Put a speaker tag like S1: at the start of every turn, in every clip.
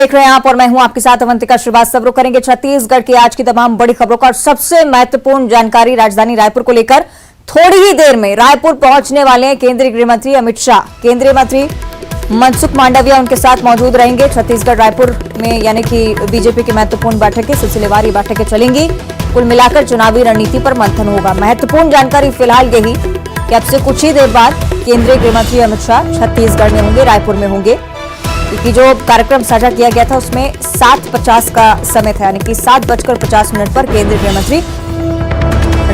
S1: देख रहे हैं आप और मैं हूं आपके साथ अवंतिका श्रीवास्तव। रुक करेंगे छत्तीसगढ़ की आज की तमाम बड़ी खबरों का और सबसे महत्वपूर्ण जानकारी राजधानी रायपुर को लेकर। थोड़ी ही देर में रायपुर पहुंचने वाले हैं केंद्रीय गृह मंत्री अमित शाह। केंद्रीय मंत्री मनसुख मांडविया उनके साथ मौजूद रहेंगे। छत्तीसगढ़ रायपुर में यानी कि बीजेपी की महत्वपूर्ण बैठकें, सिलसिलेवार ये बैठकें चलेंगी। कुल मिलाकर चुनावी रणनीति पर मंथन होगा। महत्वपूर्ण जानकारी फिलहाल यही कि अब से कुछ ही देर बाद केंद्रीय गृह मंत्री अमित शाह छत्तीसगढ़ में होंगे, रायपुर में होंगे, क्योंकि जो कार्यक्रम साझा किया गया था उसमें 7:50 का समय था, यानी कि 7:50 पर केंद्रीय गृह मंत्री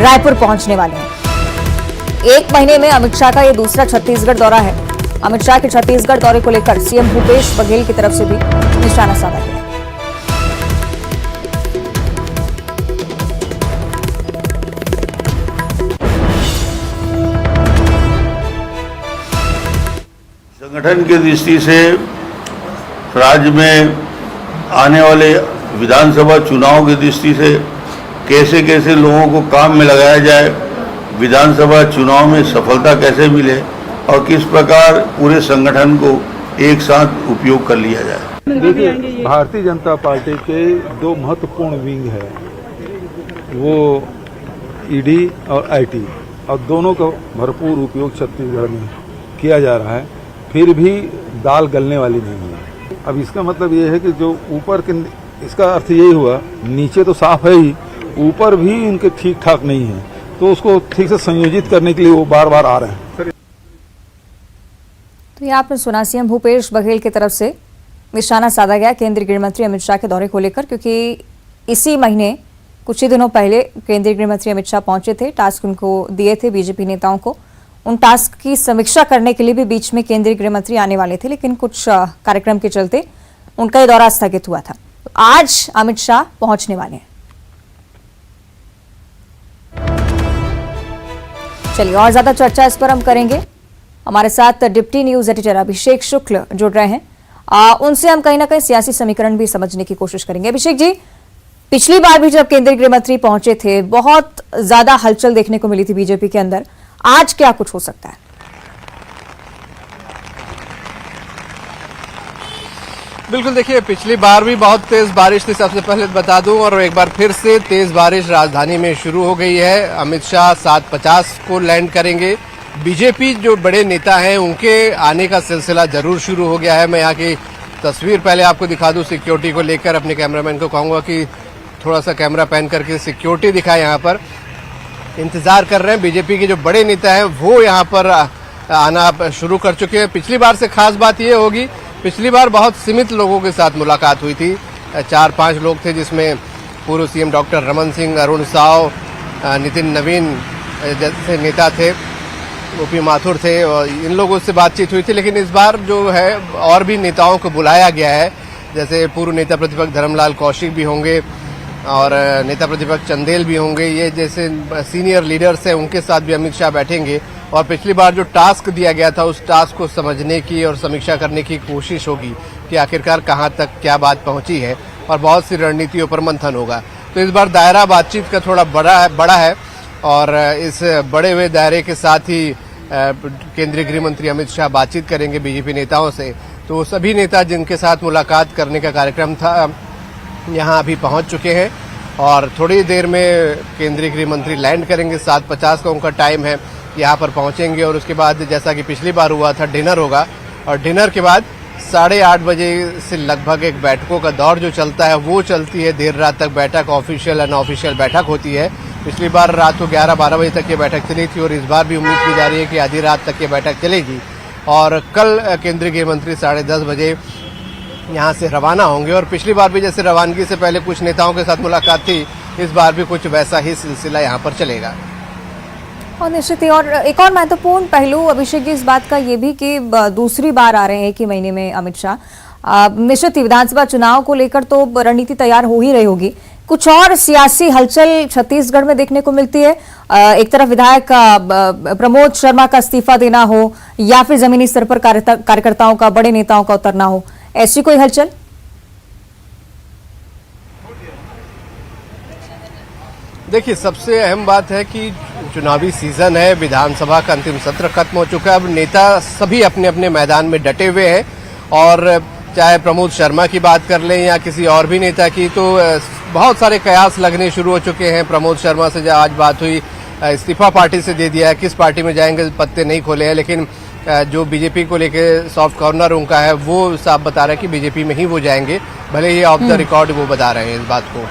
S1: रायपुर पहुंचने वाले हैं। एक महीने में अमित शाह का यह दूसरा छत्तीसगढ़ दौरा है। अमित शाह के छत्तीसगढ़ दौरे को लेकर सीएम भूपेश बघेल की तरफ से भी निशाना साधा गया।
S2: संगठन की दृष्टि से राज्य में आने वाले विधानसभा चुनाव की दृष्टि से कैसे कैसे लोगों को काम में लगाया जाए, विधानसभा चुनाव में सफलता कैसे मिले और किस प्रकार पूरे संगठन को एक साथ उपयोग कर लिया जाए।
S3: देखिए, भारतीय जनता पार्टी के दो महत्वपूर्ण विंग है, वो ईडी और आईटी, और दोनों का भरपूर उपयोग छत्तीसगढ़ में किया जा रहा है। फिर भी दाल गलने वाली नहीं है। अब इसका मतलब ये है कि जो ऊपर के, इसका अर्थ यही हुआ नीचे तो साफ है ही, ऊपर भी इनके ठीक ठाक नहीं है, तो उसको ठीक से संयोजित करने के लिए वो बार बार आ रहे हैं।
S1: तो ये आपने सुना सीएम भूपेश बघेल की तरफ से निशाना साधा गया केंद्रीय गृह मंत्री अमित शाह के दौरे को लेकर, क्योंकि इसी महीने कुछ ही दिनों पहले केंद्रीय गृह मंत्री अमित शाह पहुंचे थे। टास्क उनको दिए थे बीजेपी नेताओं को। उन टास्क की समीक्षा करने के लिए भी बीच में केंद्रीय गृह मंत्री आने वाले थे, लेकिन कुछ कार्यक्रम के चलते उनका ये दौरा स्थगित हुआ था। तो आज अमित शाह पहुंचने वाले हैं। चलिए और ज्यादा चर्चा इस पर हम करेंगे। हमारे साथ डिप्टी न्यूज एडिटर अभिषेक शुक्ल जुड़ रहे हैं। उनसे हम कहीं ना कहीं सियासी समीकरण भी समझने की कोशिश करेंगे। अभिषेक जी, पिछली बार भी जब केंद्रीय गृह मंत्री पहुंचे थे बहुत ज्यादा हलचल देखने को मिली थी बीजेपी के अंदर। आज क्या कुछ हो सकता है?
S4: बिल्कुल, देखिए पिछली बार भी बहुत तेज बारिश थी, सबसे पहले बता दूं, और एक बार फिर से तेज बारिश राजधानी में शुरू हो गई है। अमित शाह 7:50 को लैंड करेंगे। बीजेपी जो बड़े नेता हैं उनके आने का सिलसिला जरूर शुरू हो गया है। मैं यहाँ की तस्वीर पहले आपको दिखा दूं। सिक्योरिटी को लेकर अपने कैमरामैन को कहूंगा कि थोड़ा सा कैमरा पैन करके सिक्योरिटी दिखाए। यहाँ पर इंतजार कर रहे हैं। बीजेपी के जो बड़े नेता हैं वो यहाँ पर आना शुरू कर चुके हैं। पिछली बार से खास बात ये होगी, पिछली बार बहुत सीमित लोगों के साथ मुलाकात हुई थी। 4-5 लोग थे, जिसमें पूर्व सीएम डॉक्टर रमन सिंह, अरुण साव, नितिन नवीन जैसे नेता थे, ओपी माथुर थे, और इन लोगों से बातचीत हुई थी। लेकिन इस बार जो है और भी नेताओं को बुलाया गया है, जैसे पूर्व नेता प्रतिपक्ष धर्मलाल कौशिक भी होंगे और नेता प्रतिपक्ष चंदेल भी होंगे। ये जैसे सीनियर लीडर्स हैं उनके साथ भी अमित शाह बैठेंगे और पिछली बार जो टास्क दिया गया था उस टास्क को समझने की और समीक्षा करने की कोशिश होगी कि आखिरकार कहां तक क्या बात पहुंची है, और बहुत सी रणनीतियों पर मंथन होगा। तो इस बार दायरा बातचीत का थोड़ा बड़ा है और इस बड़े हुए दायरे के साथ ही केंद्रीय गृह मंत्री अमित शाह बातचीत करेंगे बीजेपी नेताओं से। तो सभी नेता जिनके साथ मुलाकात करने का कार्यक्रम था यहाँ अभी पहुंच चुके हैं और थोड़ी देर में केंद्रीय गृह मंत्री लैंड करेंगे। 7:50 का उनका टाइम है, यहाँ पर पहुंचेंगे और उसके बाद जैसा कि पिछली बार हुआ था डिनर होगा, और डिनर के बाद 8:30 बजे से लगभग एक बैठकों का दौर जो चलता है वो चलती है। देर रात तक बैठक, ऑफिशियल अनऑफिशियल बैठक होती है। पिछली बार रात को 11-12 बजे तक ये बैठक चली थी और इस बार भी उम्मीद की जा रही है कि आधी रात तक ये बैठक चलेगी। और कल केंद्रीय गृह मंत्री 10:30 बजे यहाँ से रवाना होंगे। और पिछली बार भी जैसे रवानगी से पहले कुछ नेताओं के साथ मुलाकात थी, इस बार भी कुछ वैसा ही सिलसिला यहाँ पर चलेगा।
S1: और निश्चित ही, और एक और महत्वपूर्ण पहलू अभिषेक जी इस बात का ये भी कि दूसरी बार आ रहे हैं एक ही महीने में अमित शाह। निश्चित ही विधानसभा चुनाव को लेकर तो रणनीति तैयार हो ही रही होगी। कुछ और सियासी हलचल छत्तीसगढ़ में देखने को मिलती है? एक तरफ विधायक प्रमोद शर्मा का इस्तीफा देना हो या फिर जमीनी स्तर पर कार्यकर्ताओं का, बड़े नेताओं का उतरना हो, ऐसी कोई हलचल?
S4: देखिए, सबसे अहम बात है कि चुनावी सीजन है, विधानसभा का अंतिम सत्र खत्म हो चुका है। अब नेता सभी अपने अपने मैदान में डटे हुए हैं और चाहे प्रमोद शर्मा की बात कर लें या किसी और भी नेता की, तो बहुत सारे कयास लगने शुरू हो चुके हैं। प्रमोद शर्मा से आज बात हुई, इस्तीफा पार्टी से दे दिया है, किस पार्टी में जाएंगे पत्ते नहीं खोले हैं, लेकिन जो बीजेपी को लेके सॉफ्ट कॉर्नर उनका है वो साफ बता रहा है कि बीजेपी में ही वो जाएंगे, भले ही ऑफ द रिकॉर्ड वो बता रहे हैं इस बात को।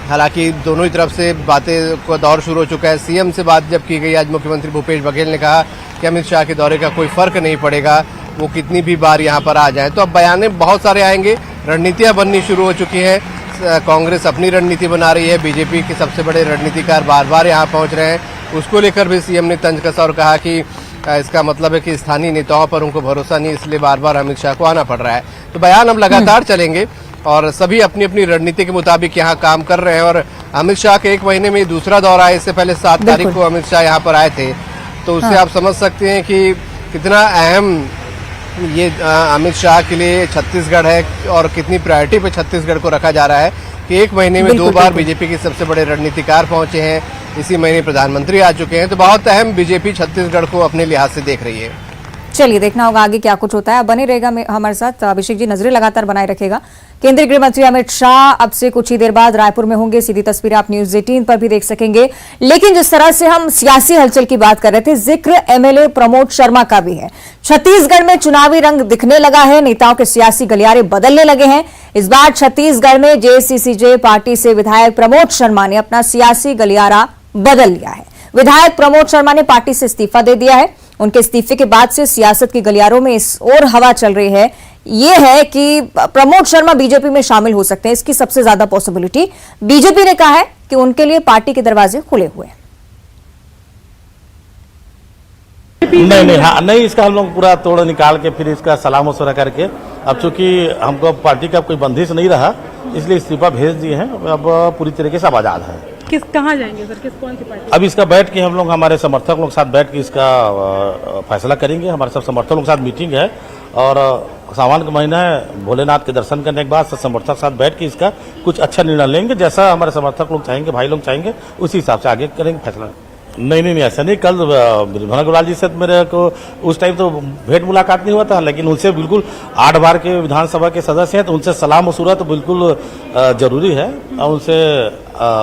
S4: हालांकि दोनों ही तरफ से बातें का दौर शुरू हो चुका है। सीएम से बात जब की गई आज, मुख्यमंत्री भूपेश बघेल ने कहा कि अमित शाह के दौरे का कोई फर्क नहीं पड़ेगा, वो कितनी भी बार यहाँ पर आ जाए। तो अब बयाने बहुत सारे आएंगे, रणनीतियाँ बननी शुरू हो चुकी हैं। कांग्रेस अपनी रणनीति बना रही है, बीजेपी के सबसे बड़े रणनीतिकार बार बार यहाँ पहुँच रहे हैं, उसको लेकर भी सीएम ने तंज कसा और कहा कि इसका मतलब है कि स्थानीय नेताओं पर उनको भरोसा नहीं, इसलिए बार बार अमित शाह को आना पड़ रहा है। तो बयान अब लगातार चलेंगे और सभी अपनी अपनी रणनीति के मुताबिक यहाँ काम कर रहे हैं। और अमित शाह के 1 महीने में दूसरा दौरा है, इससे पहले 7 तारीख को अमित शाह यहाँ पर आए थे, तो उससे आप समझ सकते हैं कि कितना अहम ये अमित शाह के लिए छत्तीसगढ़ है और कितनी प्रायोरिटी पे छत्तीसगढ़ को रखा जा रहा है कि 1 महीने में 2 बार बीजेपी के सबसे बड़े रणनीतिकार पहुंचे हैं, इसी महीने प्रधानमंत्री आ चुके हैं। तो बहुत अहम बीजेपी छत्तीसगढ़ को अपने लिहाज से देख रही है।
S1: चलिए देखना होगा आगे क्या कुछ होता है। बने रहेगा हमारे साथ अभिषेक जी, नजरें लगातार बनाए रखेगा। केंद्रीय गृह मंत्री अमित शाह अब से कुछ ही देर बाद रायपुर में होंगे, सीधी तस्वीरें आप न्यूज 18 पर भी देख सकेंगे। लेकिन जिस तरह से हम सियासी हलचल की बात कर रहे थे, जिक्र एमएलए प्रमोद शर्मा का भी है। छत्तीसगढ़ में चुनावी रंग दिखने लगा है, नेताओं के सियासी गलियारे बदलने लगे हैं। इस बार छत्तीसगढ़ में जेसीसीजे पार्टी से विधायक प्रमोद शर्मा ने अपना सियासी गलियारा बदल लिया है। विधायक प्रमोद शर्मा ने पार्टी से इस्तीफा दे दिया है। उनके इस्तीफे के बाद से सियासत के गलियारों में इस ओर हवा चल रही है, ये है कि प्रमोद शर्मा बीजेपी में शामिल हो सकते हैं। इसकी सबसे ज्यादा पॉसिबिलिटी बीजेपी ने कहा है कि उनके लिए पार्टी के दरवाजे खुले हुए हैं।
S5: नहीं, इसका हम लोग पूरा तोड़ निकाल के फिर इसका सलाह मशवरा करके, अब चूंकि हमको पार्टी का कोई बंदिश नहीं रहा, इसलिए इस्तीफा भेज दिए हैं। अब पूरी तरीके से अब आजाद है।
S6: कहाँ जाएंगे सर, किस कौन सी पार्टी?
S5: अब इसका बैठ के हम लोग हमारे समर्थक लोग साथ बैठ के इसका फैसला करेंगे। हमारे सब समर्थक लोग साथ मीटिंग है और सावन का महीना है, भोलेनाथ के दर्शन करने के बाद सब समर्थक साथ बैठ के इसका कुछ अच्छा निर्णय लेंगे। जैसा हमारे समर्थक लोग चाहेंगे, भाई लोग चाहेंगे, उसी हिसाब से आगे करेंगे फैसला। नहीं, ऐसा नहीं। कल बृजभवन गुलाल जी से मेरे को उस टाइम तो भेंट मुलाकात नहीं हुआ था, लेकिन उनसे बिल्कुल 8 बार के विधानसभा के सदस्य हैं, तो उनसे सलाह मशवरा तो बिल्कुल जरूरी है और उनसे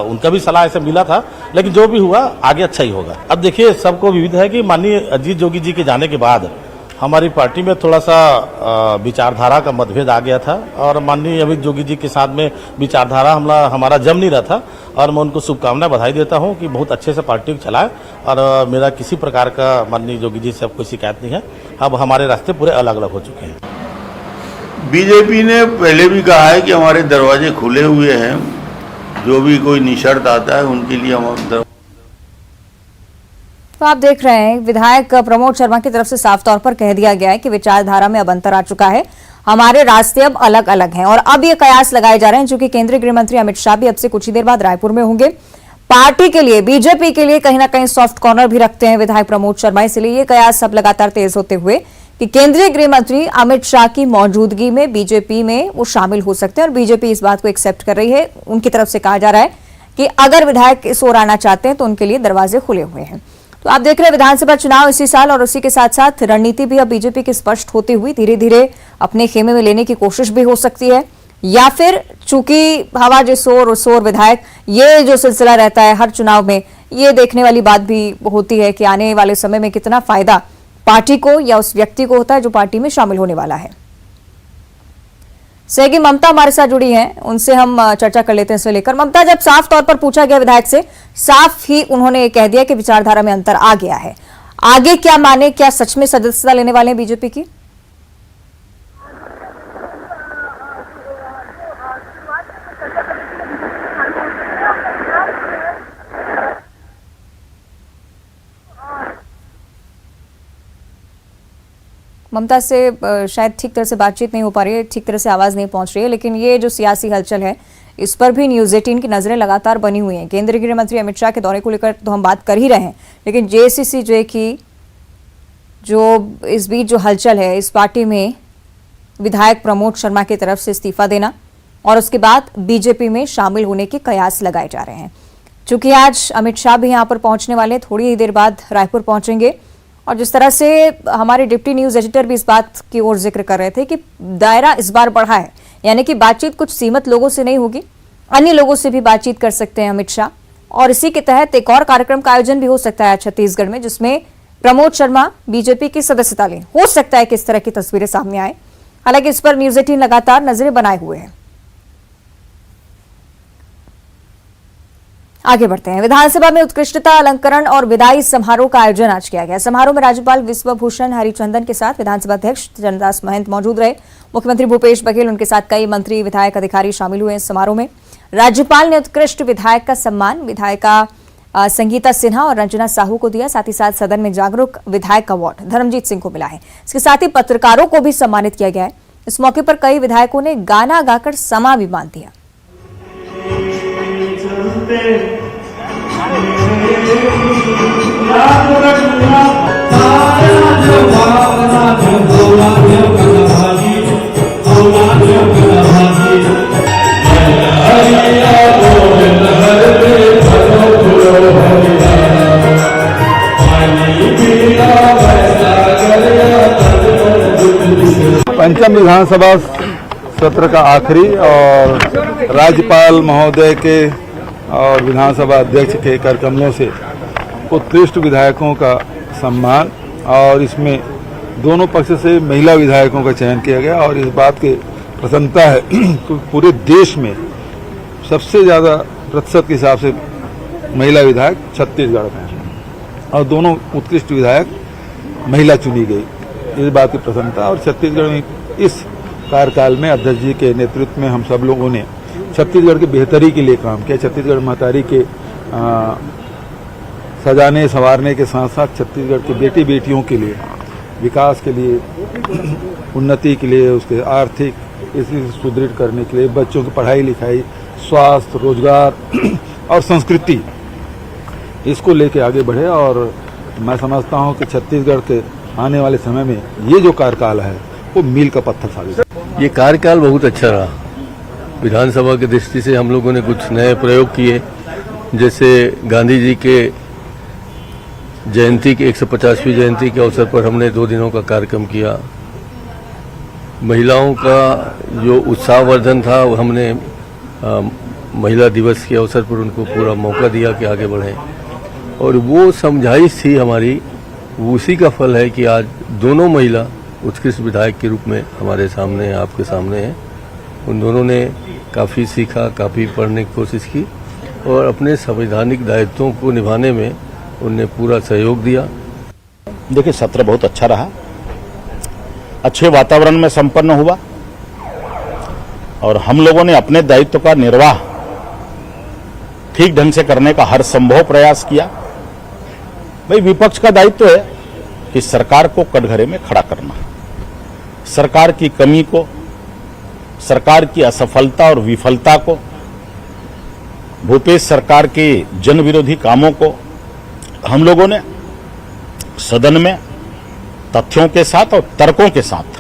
S5: उनका भी सलाह ऐसे मिला था। लेकिन जो भी हुआ आगे अच्छा ही होगा। अब देखिए, सबको विविध है कि माननीय अजीत जोगी जी के जाने के बाद हमारी पार्टी में थोड़ा सा विचारधारा का मतभेद आ गया था और माननीय अमित जोगी जी के साथ में विचारधारा हमारा जम नहीं रहा था। और मैं उनको शुभकामनाएं बधाई देता हूं कि बहुत अच्छे से पार्टी को चलाए और मेरा किसी प्रकार का माननीय जोगी जी से अब कोई शिकायत नहीं है। अब हमारे रास्ते पूरे अलग अलग हो चुके हैं।
S2: बीजेपी ने पहले भी कहा है कि हमारे दरवाजे खुले हुए हैं, जो भी कोई निशर्त आता है उनके लिए हम।
S1: तो आप देख रहे हैं, विधायक प्रमोद शर्मा की तरफ से साफ तौर पर कह दिया गया है कि विचारधारा में अब अंतर आ चुका है, हमारे रास्ते अब अलग अलग हैं। और अब ये कयास लगाए जा रहे हैं, क्योंकि केंद्रीय गृह मंत्री अमित शाह भी अब से कुछ ही देर बाद रायपुर में होंगे। पार्टी के लिए, बीजेपी के लिए कहीं ना कहीं सॉफ्ट कॉर्नर भी रखते हैं विधायक प्रमोद शर्मा, इसलिए ये कयास अब लगातार तेज होते हुए कि केंद्रीय गृह मंत्री अमित शाह की मौजूदगी में बीजेपी में वो शामिल हो सकते हैं। और बीजेपी इस बात को एक्सेप्ट कर रही है। उनकी तरफ से कहा जा रहा है कि अगर विधायक इस ओर आना चाहते हैं तो उनके लिए दरवाजे खुले हुए हैं। तो आप देख रहे हैं विधानसभा चुनाव इसी साल, और उसी के साथ साथ रणनीति भी अब बीजेपी की स्पष्ट होती हुई धीरे धीरे अपने खेमे में लेने की कोशिश भी हो सकती है, या फिर चूंकि हवा जिस ओर उस ओर विधायक, ये जो सिलसिला रहता है हर चुनाव में, ये देखने वाली बात भी होती है कि आने वाले समय में कितना फायदा पार्टी को या उस व्यक्ति को होता है जो पार्टी में शामिल होने वाला है। सहयोगी ममता हमारे साथ जुड़ी हैं, उनसे हम चर्चा कर लेते हैं इसे लेकर। ममता, जब साफ तौर पर पूछा गया विधायक से, साफ ही उन्होंने कह दिया कि विचारधारा में अंतर आ गया है, आगे क्या माने, क्या सच में सदस्यता लेने वाले हैं बीजेपी की? ममता से शायद ठीक तरह से बातचीत नहीं हो पा रही है, ठीक तरह से आवाज नहीं पहुंच रही है, लेकिन ये जो सियासी हलचल है इस पर भी न्यूज 18 की नजरें लगातार बनी हुई हैं। केंद्रीय गृह मंत्री अमित शाह के दौरे को लेकर तो हम बात कर ही रहे हैं, लेकिन जेसीसीजे की जो इस बीच जो हलचल है, इस पार्टी में विधायक प्रमोद शर्मा की तरफ से इस्तीफा देना और उसके बाद बीजेपी में शामिल होने के कयास लगाए जा रहे हैं। चूंकि आज अमित शाह भी यहाँ पर पहुंचने वाले, थोड़ी ही देर बाद रायपुर पहुंचेंगे और जिस तरह से हमारे डिप्टी न्यूज एडिटर भी इस बात की ओर जिक्र कर रहे थे कि दायरा इस बार बढ़ा है, यानी कि बातचीत कुछ सीमित लोगों से नहीं होगी, अन्य लोगों से भी बातचीत कर सकते हैं अमित शाह। और इसी के तहत एक और कार्यक्रम का आयोजन भी हो सकता है छत्तीसगढ़ में, जिसमें प्रमोद शर्मा बीजेपी की सदस्यता लें। हो सकता है कि इस तरह की तस्वीरें सामने आए। हालांकि इस पर न्यूज 18 लगातार नजरें बनाए हुए है। आगे बढ़ते हैं। विधानसभा में उत्कृष्टता अलंकरण और विदाई समारोह का आयोजन आज किया गया। समारोह में राज्यपाल विश्वभूषण हरिचंदन के साथ विधानसभा अध्यक्ष चरणदास महंत मौजूद रहे। मुख्यमंत्री भूपेश बघेल, उनके साथ कई मंत्री, विधायक, अधिकारी शामिल हुए इस समारोह में। राज्यपाल ने उत्कृष्ट विधायक का सम्मान विधायिका संगीता सिन्हा और रंजना साहू को दिया। साथ ही साथ सदन में जागरूक विधायक अवार्ड धर्मजीत सिंह को मिला है। इसके साथ ही पत्रकारों को भी सम्मानित किया गया है। इस मौके पर कई विधायकों ने गाना गाकर समा भी बांध दिया।
S3: पंचम विधानसभा सत्र का आखिरी और राज्यपाल महोदय के और विधानसभा अध्यक्ष के करकमलों से उत्कृष्ट विधायकों का सम्मान, और इसमें दोनों पक्ष से महिला विधायकों का चयन किया गया। और इस बात की प्रसन्नता है कि पूरे देश में सबसे ज़्यादा प्रतिशत के हिसाब से महिला विधायक छत्तीसगढ़ में हैं और दोनों उत्कृष्ट विधायक महिला चुनी गई। इस बात की प्रसन्नता। और छत्तीसगढ़ में इस कार्यकाल में अध्यक्ष जी के नेतृत्व में हम सब लोगों ने छत्तीसगढ़ की बेहतरी के लिए काम किया। छत्तीसगढ़ महतारी के सजाने संवारने के साथ साथ छत्तीसगढ़ के बेटी बेटियों के लिए विकास के लिए, उन्नति के लिए, उसके आर्थिक इसे सुदृढ़ करने के लिए, बच्चों की पढ़ाई लिखाई, स्वास्थ्य, रोजगार और संस्कृति, इसको लेके आगे बढ़े। और मैं समझता हूँ कि छत्तीसगढ़ के आने वाले समय में ये जो कार्यकाल है वो मील का पत्थर साबित।
S7: ये कार्यकाल बहुत अच्छा रहा। विधानसभा की दृष्टि से हम लोगों ने कुछ नए प्रयोग किए, जैसे गांधी जी के जयंती के 150वीं जयंती के अवसर पर हमने 2 दिनों का कार्यक्रम किया। महिलाओं का जो उत्साहवर्धन था वो हमने महिला दिवस के अवसर पर उनको पूरा मौका दिया कि आगे बढ़ें, और वो समझाइश थी हमारी, उसी का फल है कि आज दोनों महिला उत्कृष्ट विधायक के रूप में हमारे सामने, आपके सामने हैं। उन दोनों ने काफ़ी सीखा, काफ़ी पढ़ने की कोशिश की और अपने संवैधानिक दायित्वों को निभाने में उनने पूरा सहयोग दिया।
S5: देखिए, सत्र बहुत अच्छा रहा, अच्छे वातावरण में संपन्न हुआ और हम लोगों ने अपने दायित्व का निर्वाह ठीक ढंग से करने का हर संभव प्रयास किया। भाई, विपक्ष का दायित्व है कि सरकार को कटघरे में खड़ा करना, सरकार की कमी को, सरकार की असफलता और विफलता को, भूपेश सरकार के जन विरोधी कामों को हम लोगों ने सदन में तथ्यों के साथ और तर्कों के साथ।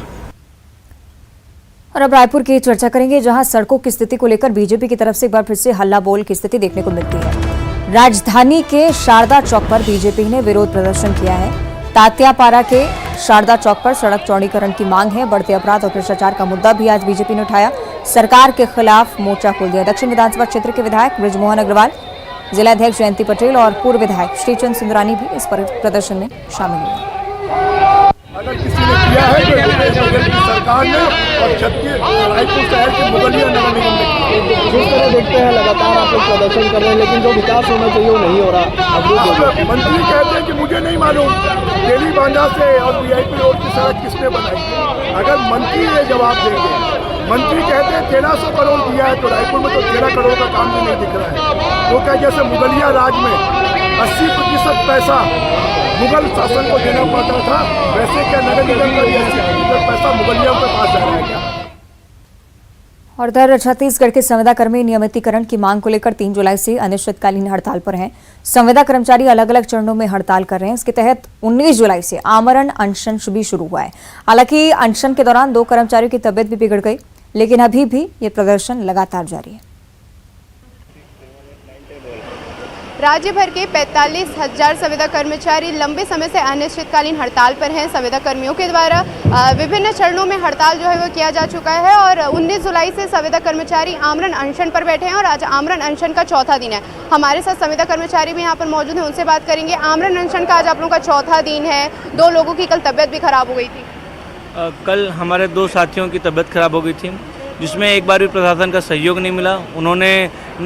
S1: और अब रायपुर की चर्चा करेंगे, जहां सड़कों की स्थिति को लेकर बीजेपी की तरफ से एक बार फिर से हल्ला बोल की स्थिति देखने को मिलती है। राजधानी के शारदा चौक पर बीजेपी ने विरोध प्रदर्शन किया है। तात्यापारा के शारदा चौक पर सड़क चौड़ीकरण की मांग है। बढ़ते अपराध और भ्रष्टाचार का मुद्दा भी आज बीजेपी ने उठाया। सरकार के खिलाफ मोर्चा खोल दिया। दक्षिण विधानसभा क्षेत्र के विधायक बृजमोहन अग्रवाल, जिला अध्यक्ष जयंती पटेल और पूर्व विधायक श्रीचंद सुंदरानी भी इस प्रदर्शन में शामिल हुए।
S8: अगर किसी ने किया है तो भूपेश बघेल की सरकार ने और रायपुर शहर के मुगलिया नगर निगम ने किया। जिस तरह देखते हैं लगातार आप लोग प्रदर्शन कर रहे हैं, लेकिन जो विकास होना चाहिए वो नहीं हो रहा। अब मंत्री कहते हैं कि मुझे नहीं मालूम देवी बांधा से और वीआईपी रोड की सड़क किसने बनाई। अगर मंत्री ये जवाब देंगे, मंत्री कहते हैं 1300 करोड़ दिया है, तो रायपुर में तो 13 करोड़ का काम भी नहीं दिख रहा है। तो क्या जैसे मुगलिया राज में 80% पैसा मुगल शासन को देना पड़ता था, वैसे क्या नगर निगम का 80% पैसा मुगलियों के पास जा रहा है क्या?
S1: और इधर छत्तीसगढ़ के संविदा कर्मी नियमितीकरण की मांग को लेकर 3 जुलाई से अनिश्चितकालीन हड़ताल पर हैं। संविदा कर्मचारी अलग अलग चरणों में हड़ताल कर रहे हैं। इसके तहत 19 जुलाई से आमरण अनशन भी शुरू हुआ है। हालांकि अनशन के दौरान 2 कर्मचारियों की तबियत भी बिगड़ गई, लेकिन अभी भी ये प्रदर्शन लगातार जारी है।
S9: राज्य भर के 45,000 संविदा कर्मचारी लंबे समय से अनिश्चितकालीन हड़ताल पर हैं। संविदा कर्मियों के द्वारा विभिन्न चरणों में हड़ताल जो है वो किया जा चुका है और 19 जुलाई से संविदा कर्मचारी आमरण अनशन पर बैठे हैं और आज आमरण अनशन का चौथा दिन है। हमारे साथ संविदा कर्मचारी भी यहाँ पर मौजूद हैं, उनसे बात करेंगे। आमरण अनशन का आज आप लोगों का चौथा दिन है। 2 लोगों की कल तबीयत भी खराब हो गई थी।
S10: कल हमारे 2 साथियों की तबीयत खराब हो गई थी, जिसमें एक बार भी प्रशासन का सहयोग नहीं मिला। उन्होंने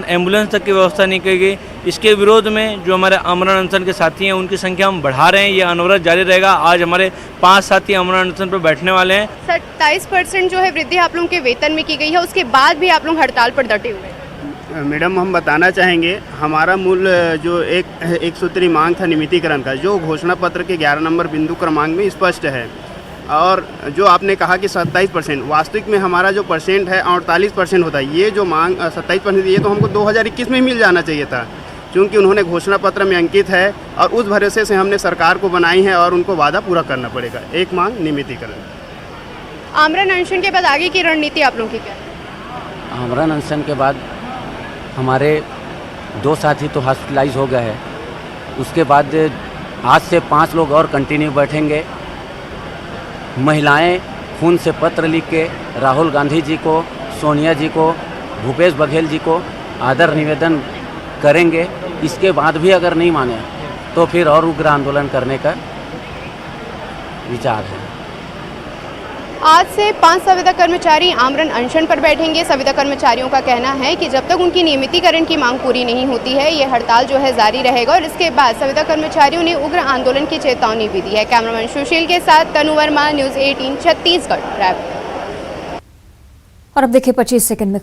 S10: एम्बुलेंस तक की व्यवस्था नहीं की गई। इसके विरोध में जो हमारे आमरण अनशन के साथी हैं उनकी संख्या हम बढ़ा रहे हैं। ये अनवरत जारी रहेगा। आज हमारे 5 साथी आमरण अनशन पर बैठने वाले हैं।
S9: 27% जो है वृद्धि आप लोगों के वेतन में की गई है, उसके बाद भी आप लोग हड़ताल पर डटे हुए हैं।
S11: मैडम, हम बताना चाहेंगे हमारा मूल जो एक सूत्री मांग था नियमितीकरण का, जो घोषणा पत्र के 11 नंबर बिंदु क्रमांक में स्पष्ट है। और जो आपने कहा कि 27%, वास्तविक में हमारा जो परसेंट है 48% होता है। ये जो मांग 27%, ये तो हमको 2021 में ही मिल जाना चाहिए था, क्योंकि उन्होंने घोषणा पत्र में अंकित है और उस भरोसे से हमने सरकार को बनाई है और उनको वादा पूरा करना पड़ेगा। एक मांग नियमितीकरण।
S9: आमरण अनशन के बाद आगे की रणनीति आप लोगों की क्या है?
S12: आमरण अनशन के बाद हमारे 2 साथी तो हॉस्पिटलाइज हो गए हैं। उसके बाद आज से 5 लोग और कंटिन्यू बैठेंगे। महिलाएं खून से पत्र लिख के राहुल गांधी जी को, सोनिया जी को, भूपेश बघेल जी को आदर निवेदन करेंगे। इसके बाद भी अगर नहीं माने तो फिर और उग्र आंदोलन करने का विचार है।
S9: आज से 5 संविदा कर्मचारी आमरण अनशन पर बैठेंगे। संविदा कर्मचारियों का कहना है कि जब तक उनकी नियमितीकरण की मांग पूरी नहीं होती है, ये हड़ताल जो है जारी रहेगा और इसके बाद संविदा कर्मचारियों ने उग्र आंदोलन की चेतावनी भी दी है। कैमरामैन सुशील के साथ तनु वर्मा, न्यूज़ 18 छत्तीसगढ़, रायपुर।
S1: और अब देखिए 25 सेकंड में